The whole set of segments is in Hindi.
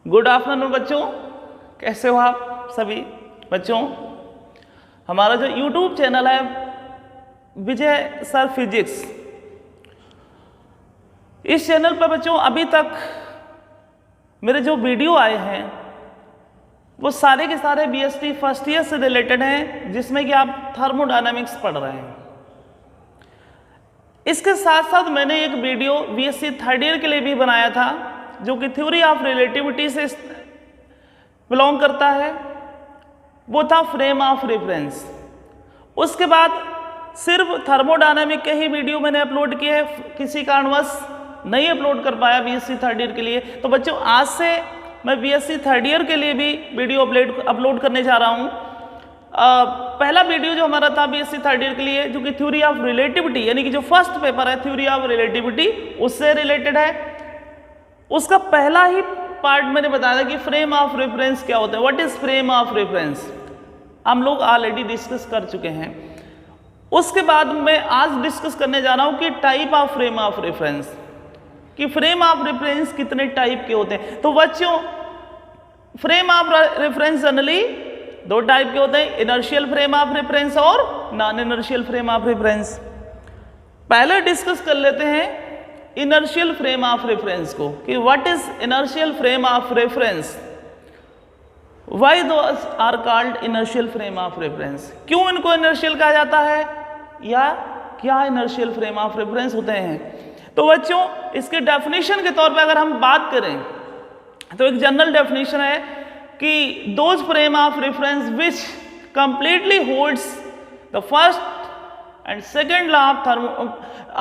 गुड आफ्टरनून बच्चों, कैसे हो आप सभी बच्चों। हमारा जो YouTube चैनल है विजय सर फिजिक्स, इस चैनल पर बच्चों अभी तक मेरे जो वीडियो आए हैं वो सारे के सारे BSc फर्स्ट ईयर से रिलेटेड हैं, जिसमें कि आप थर्मोडायनामिक्स पढ़ रहे हैं। इसके साथ साथ मैंने एक वीडियो BSc थर्ड ईयर के लिए भी बनाया था, जो कि थ्योरी ऑफ रिलेटिविटी से बिलोंग करता है। वो था फ्रेम ऑफ रेफरेंस। उसके बाद सिर्फ थर्मोडायनामिक के ही वीडियो मैंने अपलोड किए हैं, किसी कारणवश नहीं अपलोड कर पाया BSc थर्ड ईयर के लिए। तो बच्चों आज से मैं BSc थर्ड ईयर के लिए भी वीडियो अपलोड करने जा रहा हूँ। पहला वीडियो जो हमारा था BSc थर्ड ईयर के लिए, जो कि थ्योरी ऑफ रिलेटिविटी यानी कि जो फर्स्ट पेपर है थ्योरी ऑफ रिलेटिविटी उससे रिलेटेड है। उसका पहला ही पार्ट मैंने बताया था कि फ्रेम ऑफ रेफरेंस क्या होता है, what is frame of reference, हम लोग ऑलरेडी डिस्कस कर चुके हैं। उसके बाद मैं आज डिस्कस करने जा रहा हूं कि type of frame of reference, कि फ्रेम ऑफ रेफरेंस कितने टाइप के होते हैं। तो बच्चों फ्रेम ऑफ रेफरेंस जनरली दो टाइप के होते हैं, इनर्शियल फ्रेम ऑफ रेफरेंस और non inertial frame of reference. पहले डिस्कस कर लेते हैं इनर्शियल फ्रेम ऑफ रेफरेंस को, कि what is inertial frame of reference, why those are called inertial frame of reference, क्यों इनको इनर्शियल कहा जाता है या क्या इनर्शियल फ्रेम ऑफ रेफरेंस होते हैं। तो बच्चों इसके डेफिनेशन के तौर पे अगर हम बात करें तो एक जनरल डेफिनेशन है कि those frame of reference which completely holds the first and second law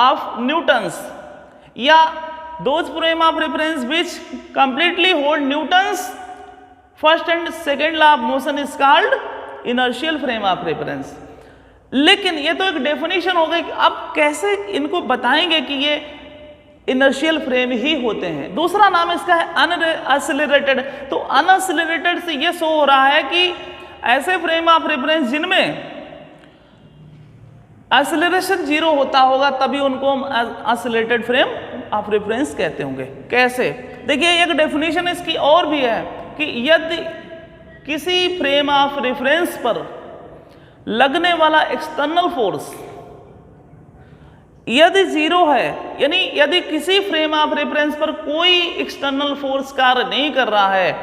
of Newton's, या those frame of reference which completely hold Newton's first and second law of motion is called inertial frame of reference. लेकिन ये तो एक डेफिनेशन हो गई, अब कैसे इनको बताएंगे कि ये इनर्शियल फ्रेम ही होते हैं। दूसरा नाम इसका है अनएक्सेलरेटेड। तो अनएक्सेलरेटेड से ये शो हो रहा है कि ऐसे फ्रेम ऑफ रेफरेंस जिनमें एक्सेलरेशन 0 होता होगा, तभी उनको हम एक्सेलरेटेड फ्रेम ऑफ रेफरेंस कहते होंगे। कैसे, देखिए एक डेफिनेशन इसकी और भी है कि यदि किसी फ्रेम ऑफ रेफरेंस पर लगने वाला एक्सटर्नल फोर्स यदि 0 है, यानी यदि किसी फ्रेम ऑफ रेफरेंस पर कोई एक्सटर्नल फोर्स कार्य नहीं कर रहा है,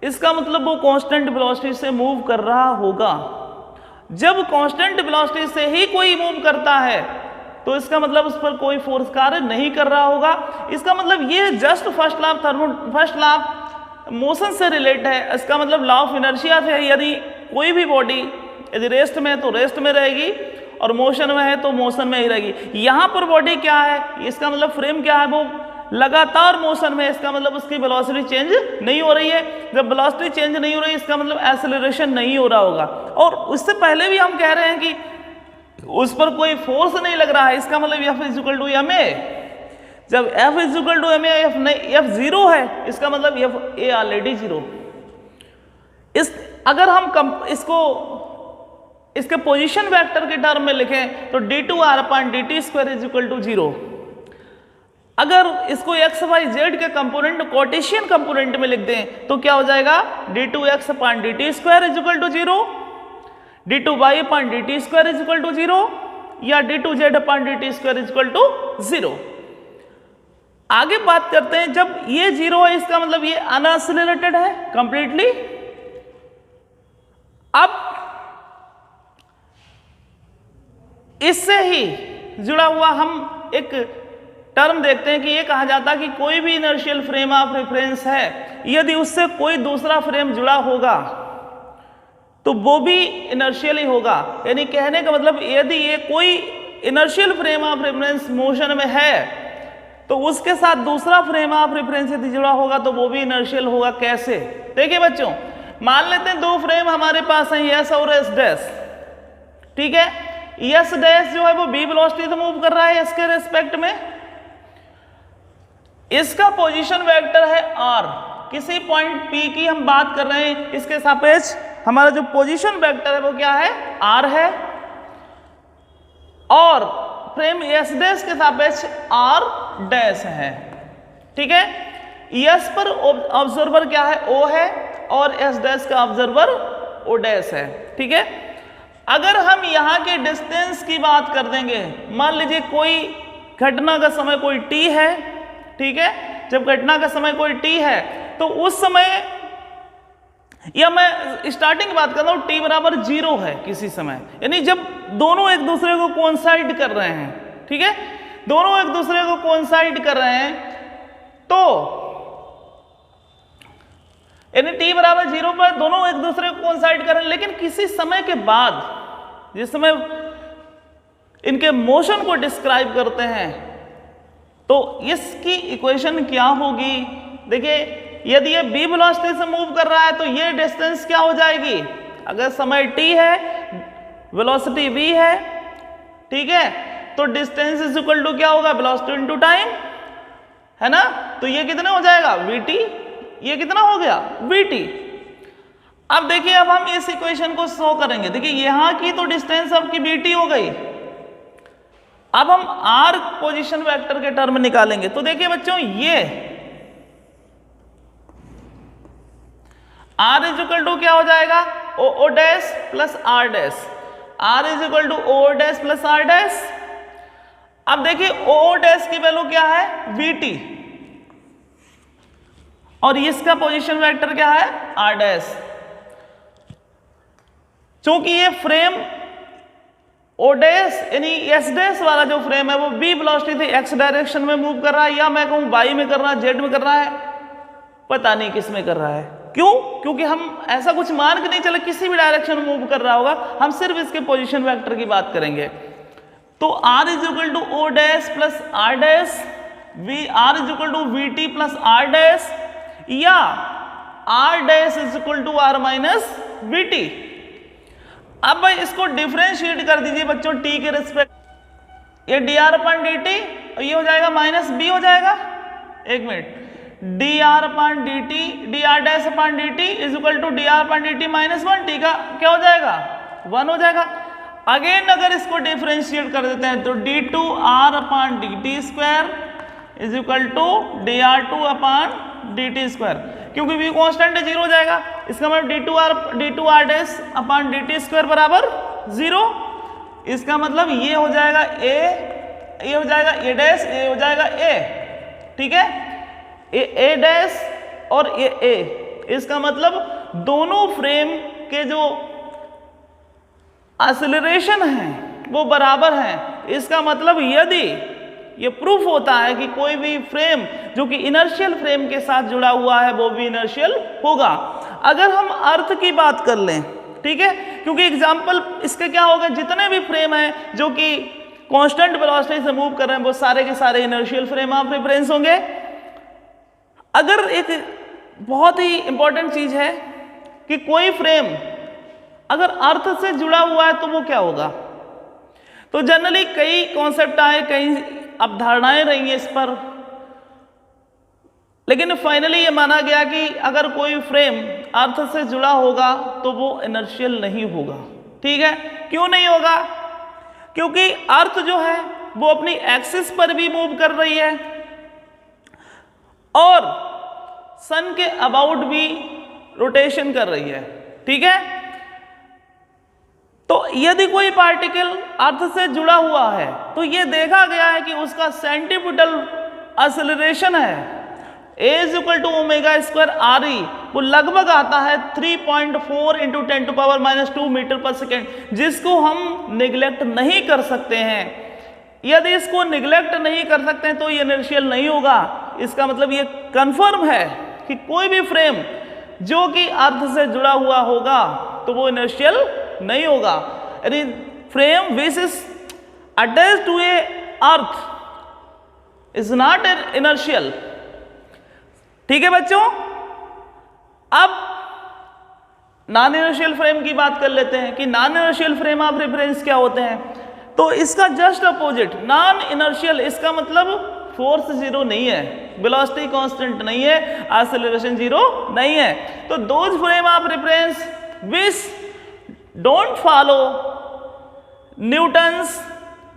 इसका मतलब वो कांस्टेंट वेलोसिटी से मूव कर रहा होगा। जब कांस्टेंट वेलोसिटी से ही कोई मूव करता है तो इसका मतलब उस पर कोई फोर्स कार्य नहीं कर रहा होगा। इसका मतलब ये just first law of motion से रिलेटेड है। इसका मतलब लॉ ऑफ इनर्शिया से, यदि कोई भी बॉडी यदि रेस्ट में है तो रेस्ट में रहेगी और मोशन में है तो मोशन में ही रहेगी। यहां पर बॉडी क्या है, इसका मतलब फ्रेम क्या है, वो लगातार मोशन में है। इसका मतलब उसकी वेलोसिटी चेंज नहीं हो रही है। जब वेलोसिटी चेंज नहीं हो रही है, इसका मतलब एक्सेलरेशन नहीं हो रहा होगा। और उससे पहले भी हम कह रहे हैं कि उस पर कोई फोर्स नहीं लग रहा है, इसका मतलब F इक्वल टू ma। जब F equal to ma, F 0 है, इसका मतलब F ऑलरेडी 0। अगर हम इसके पोजीशन वेक्टर के टर्म में लिखें तो d2r/dt² इज इक्वल टू 0। अगर इसको x y z के कंपोनेंट कार्टेशियन कंपोनेंट में लिख दें तो क्या हो जाएगा, d2x/dt² is equal to 0, d2y/dt² is equal to 0, या d2z/dt² इज इक्वल टू 0। आगे बात करते हैं, जब ये 0 है इसका मतलब ये अनएक्सेलरेटेड है कंप्लीटली। अब इससे ही जुड़ा हुआ हम एक टर्म देखते हैं कि ये कहा जाता है कि कोई भी इनर्शियल फ्रेम ऑफ रेफरेंस है, यदि उससे कोई दूसरा फ्रेम जुड़ा होगा तो वो भी इनर्शियल ही होगा। यानी कहने का मतलब यदि ये कोई inertial frame of reference motion में है तो उसके साथ दूसरा फ्रेम ऑफ रेफरेंस यदि जुड़ा होगा तो वो भी इनर्शियल होगा। कैसे, देखिए बच्चों, मान लेते हैं दो फ्रेम हमारे पास हैं, S और S डैश, ठीक है। S डैश जो है वो b वेलोसिटी से मूव कर रहा है S के रेस्पेक्ट में। इसका पोजीशन वेक्टर है r, किसी पॉइंट P की हम बात कर रहे हैं, इसके सापेक्ष हमारा जो पोजीशन वेक्टर है वो क्या है, r है। और फ्रेम S डैश के सापेक्ष r डैश है। ठीक है। एस पर ऑब्जर्वर क्या है, ओ है, और एस डैश का ऑब्जर्वर ओ डैश है, ठीक है। अगर हम यहाँ के डिस्टेंस की बात कर देंगे, मान लीजिए कोई घटना का समय कोई टी है, ठीक है, जब घटना का समय कोई टी है तो उस समय, या मैं स्टार्टिंग की बात कर रहा हूं, टी बराबर 0 है किसी समय, यानी जब दोनों एक दूसरे को कोइंसाइड कर रहे हैं, ठीक है, दोनों एक दूसरे को कोइंसाइड कर रहे हैं, तो यानी टी बराबर 0 पर दोनों एक दूसरे को कोइंसाइड कर रहे हैं, लेकिन किसी समय के बाद, जिस समय इनके मोशन को डिस्क्राइब करते हैं, तो इसकी इक्वेशन क्या होगी। देखिए, यदि ये b वेलोसिटी से मूव कर रहा है तो ये डिस्टेंस क्या हो जाएगी, अगर समय t है, वेलोसिटी v है, ठीक है, तो डिस्टेंस इज इक्वल टू क्या होगा, वेलोसिटी इनटू टाइम, है ना। तो ये कितना हो जाएगा, vt, ये कितना हो गया, vt। अब देखिए, अब हम इस इक्वेशन को शो करेंगे। देखिए, यहां की तो डिस्टेंस आपकी vt हो गई, अब हम r पोजीशन वेक्टर के टर्म निकालेंगे। तो देखिए बच्चों, ये r इज इक्वल टू क्या हो जाएगा, O dash plus R dash, r is equal to O dash plus R dash. अब देखिए, ओ डैश की वैल्यू क्या है, vt, और इसका पोजीशन वेक्टर क्या है, r डैश। चूंकि ये फ्रेम ओ डैश यानी एस डैश वाला जो फ्रेम है वो b वेलोसिटी से x डायरेक्शन में मूव कर रहा है, या मैं कहूं y में कर रहा है, z में कर रहा है, पता नहीं किस में कर रहा है। क्यों? क्योंकि हम ऐसा कुछ मान के नहीं चले, किसी भी डायरेक्शन में मूव कर रहा होगा, हम सिर्फ इसके पोजीशन वेक्टर की बात करेंगे। तो r is equal to O dash plus R dash, r is equal to V T plus R dash, या r dash is equal to r minus V T. अब भाई इसको डिफरेंशिएट कर दीजिए बच्चों t के रिस्पेक्ट, ये dr अपॉन dt, और ये हो जाएगा माइनस b हो जाएगा, एक minute, dr upon dt, dr dash upon dt is equal to dr upon dt minus 1, t का क्या हो जाएगा, 1 हो जाएगा। अगेन अगर इसको डिफरेंशिएट कर देते हैं तो d2r upon dt square is equal to dr2 upon dt square, क्योंकि v कांस्टेंट है 0 हो जाएगा, इसका मतलब d2r dash upon dt square बराबर 0। इसका मतलब ये हो जाएगा a, ये हो जाएगा a डैश, ये हो जाएगा a, ठीक है, a डैश और a, इसका मतलब दोनों फ्रेम के जो एक्सेलरेशन है वो बराबर है। इसका मतलब यदि ये प्रूफ होता है कि कोई भी फ्रेम जो कि इनर्शियल फ्रेम के साथ जुड़ा हुआ है वो भी इनर्शियल होगा। अगर हम अर्थ की बात कर लें, ठीक है, क्योंकि एग्जांपल इसके क्या होगा, जितने भी फ्रेम हैं जो कि कांस्टेंट वेलोसिटी से मूव कर रहे हैं वो सारे के सारे इनर्शियल फ्रेम ऑफ रेफरेंस होंगे। अगर एक बहुत ही इंपॉर्टेंट चीज है कि कोई फ्रेम अगर अर्थ से जुड़ा हुआ है तो वो क्या होगा, तो जनरली कई कॉन्सेप्ट आए, कई अवधारणाएं रही हैं इस पर, लेकिन फाइनली ये माना गया कि अगर कोई फ्रेम अर्थ से जुड़ा होगा तो वो इनर्शियल नहीं होगा। ठीक है, क्यों नहीं होगा? क्योंकि अर्थ जो है वो अपनी एक्सिस पर भी मूव कर रही है और सन के अबाउट भी रोटेशन कर रही है। ठीक है, तो यदि कोई पार्टिकल अर्थ से जुड़ा हुआ है तो यह देखा गया है कि उसका सेंटीपिटल एक्सेलरेशन है a is equal to omega square R E, वो लगभग आता है 3.4 इंटू 10⁻⁻2 मीटर पर सेकेंड, जिसको हम निगलेक्ट नहीं कर सकते हैं। यदि इसको निगलेक्ट नहीं कर सकते हैं तो ये इनर्शियल नहीं होगा। इसका मतलब ये कंफर्म है कि कोई भी फ्रेम जो कि अर्थ से जुड़ा हुआ होगा तो वो इनर्शियल नहीं होगा। यानी frame which is attached to a earth is not inertial. ठीक है बच्चों, अब नॉन इनर्शियल फ्रेम की बात कर लेते हैं कि non inertial frame of reference क्या होते हैं। तो इसका जस्ट अपोजिट नॉन इनर्शियल, इसका मतलब फोर्स जीरो नहीं है, वेलोसिटी कांस्टेंट नहीं है, एक्सेलरेशन जीरो नहीं है। तो those frame of reference which don't follow Newton's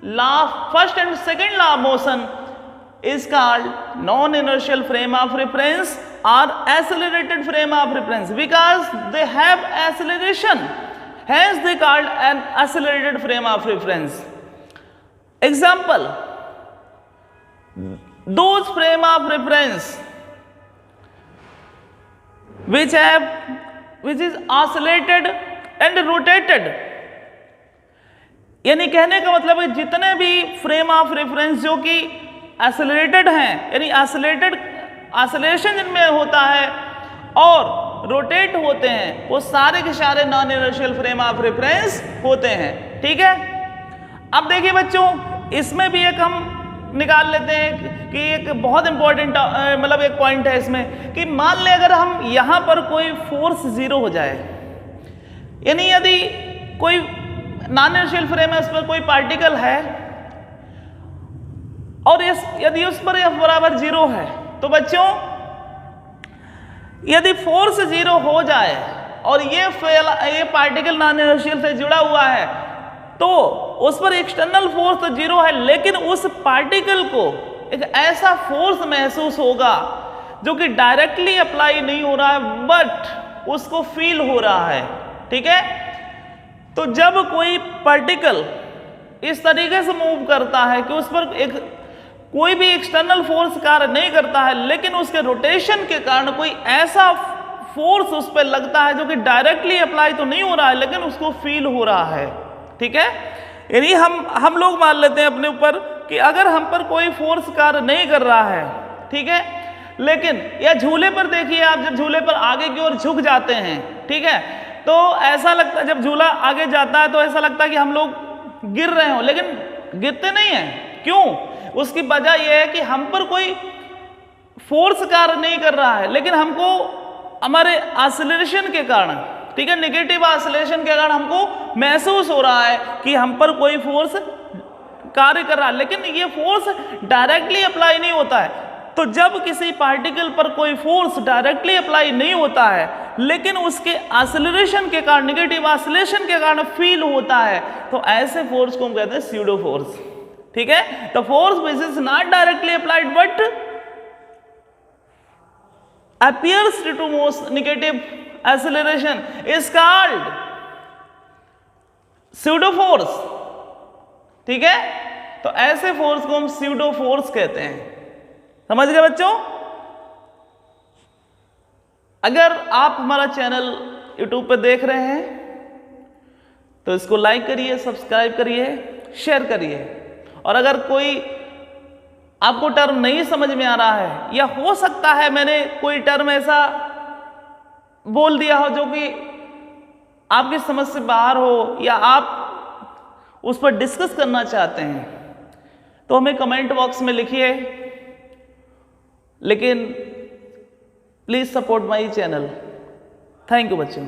law first and second law of motion is called non-inertial frame of reference or accelerated frame of reference because they have acceleration, hence they called an accelerated frame of reference. Example, those frame of reference which is oscillated and rotated, यानी कहने का मतलब है जितने भी फ्रेम ऑफ रेफरेंस जो कि एक्सेलरेटेड हैं, यानी एक्सेलरेशन जिनमें होता है और रोटेट होते हैं, वो सारे के सारे non inertial frame of reference होते हैं। ठीक है, अब देखिए बच्चों, इसमें भी एक हम निकाल लेते हैं कि एक बहुत इंपॉर्टेंट मतलब एक पॉइंट है इसमें कि मान लें अगर हम यहां पर कोई फोर्स जीरो हो जाए, यानी यदि कोई नॉन इनर्शियल फ्रेम है, उस पर कोई पार्टिकल है और यदि उस पर F बराबर जीरो है, तो बच्चों यदि फोर्स जीरो हो जाए और ये पार्टिकल नॉन इनर्शियल से जुड़ा हुआ है, तो उस पर एक्सटर्नल फोर्स तो जीरो है, लेकिन उस पार्टिकल को एक ऐसा फोर्स महसूस होगा जो कि डायरेक्टली अप्लाई नहीं हो रहा है बट उसको फील हो रहा है। ठीक है, तो जब कोई पार्टिकल इस तरीके से मूव करता है कि उस पर कोई भी एक्सटर्नल फोर्स कार्य नहीं करता है, लेकिन उसके रोटेशन के कारण कोई ऐसा फोर्स उस पर लगता है जो कि डायरेक्टली अप्लाई तो नहीं हो रहा है लेकिन उसको फील हो रहा है। ठीक है, यानी हम लोग मान लेते हैं अपने ऊपर कि अगर हम पर कोई फोर्स कार्य नहीं कर रहा है, ठीक है, लेकिन या झूले पर देखिए आप, जब झूले पर आगे की ओर झुक जाते हैं, ठीक है, तो ऐसा लगता है जब झूला आगे जाता है तो ऐसा लगता है कि हम लोग गिर रहे हो, लेकिन गिरते नहीं हैं। क्यों? उसकी वजह यह है कि हम पर कोई फोर्स कार्य नहीं कर रहा है, लेकिन हमको हमारे एक्सेलरेशन के कारण, ठीक है, नेगेटिव एक्सेलरेशन के कारण हमको महसूस हो रहा है कि हम पर कोई फोर्स कार्य कर रहा है, लेकिन ये फोर्स डायरेक्टली अप्लाई नहीं होता है। तो जब किसी पार्टिकल पर कोई फोर्स डायरेक्टली अप्लाई नहीं होता है लेकिन उसके एक्सेलरेशन के कारण, नेगेटिव एक्सेलरेशन के कारण फील होता है, तो ऐसे फोर्स को हम कहते हैं स्यूडो फोर्स। ठीक है, तो force which is not directly applied but appears to most negative acceleration is called pseudo force। ठीक है, तो ऐसे फोर्स को हम pseudo force कहते हैं। समझ गए बच्चों? अगर आप हमारा चैनल YouTube पे देख रहे हैं तो इसको लाइक करिए, सब्सक्राइब करिए, शेयर करिए, और अगर कोई आपको टर्म नहीं समझ में आ रहा है या हो सकता है मैंने कोई टर्म ऐसा बोल दिया हो जो कि आपकी समझ से बाहर हो या आप उस पर डिस्कस करना चाहते हैं, तो हमें कमेंट बॉक्स में लिखिए। लेकिन please support my channel. Thank you बच्चों।